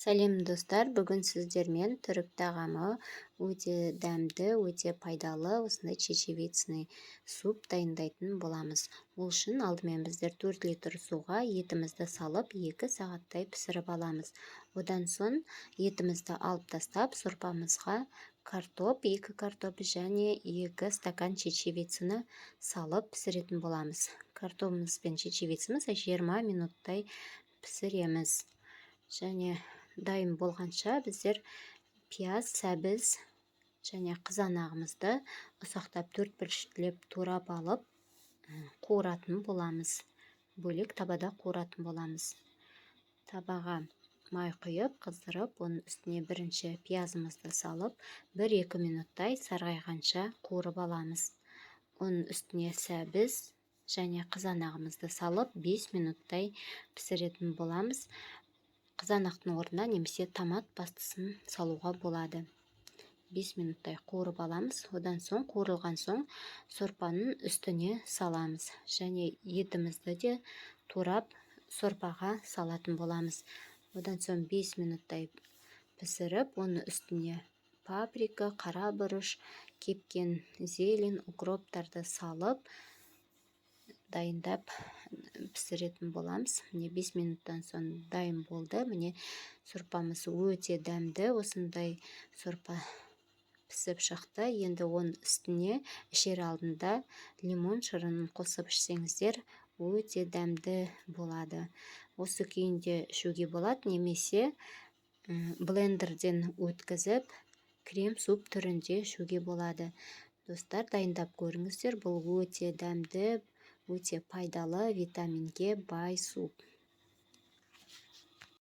Сәлем достар, бүгін сіздермен түрік тағамы өте дәмді, өте пайдалы осындай чечевицный суп дайындайтын боламыз. Ол үшін алдымен біздер 4 литр суға етімізді салып 2 сағаттай пісіріп аламыз. Одан соң етімізді алып тастап, сорпамызға картоп, 2 картоп және 2 стакан чечевицаны салып пісіретін боламыз. Картопымыз бен чечевицамыз 20 минуттай пісіреміз. Және дайын болғанша біздер пияз, сәбіз және қызанағымызды ұсақтап 4 бөлшектеп турап алып қуыратын боламыз. Бөлек табада қуыратын боламыз. Табаға май құйып, қыздырып, оның үстіне бірінші пиязымызды салып, 1-2 минуттай сарғайғанша қуырып аламыз. Оның үстіне сәбіз және қызанағымызды салып, 5 минуттай пісіретін боламыз. Қызанақтың орнына немесе томат пастасын салуға болады. 5 минуттай қуырып аламыз. Одан соң қуырылған соң сорпаның үстіне саламыз. Және етімізді де турап сорпаға салатын боламыз. Одан соң 5 минуттай пісіріп, оның үстіне паприка, қара бұрыш, кепкен зелень, укроптарды салып, дайындап пісіретін боламыз. Міне 5 минуттан соң дайын болды. Міне сорпамыз өте дәмді, осындай сорпа пісіп шықты. Енді оның үстіне ішер алдында лимон шырынын қосып ішсеңіздер, өте дәмді болады. Осы күйінде ішуге болады, немесе блендерден өткізіп, крем суп түрінде ішуге болады. Достар, дайындап көріңіздер, бұл өте дәмді, өте пайдалы, витаминге бай суп.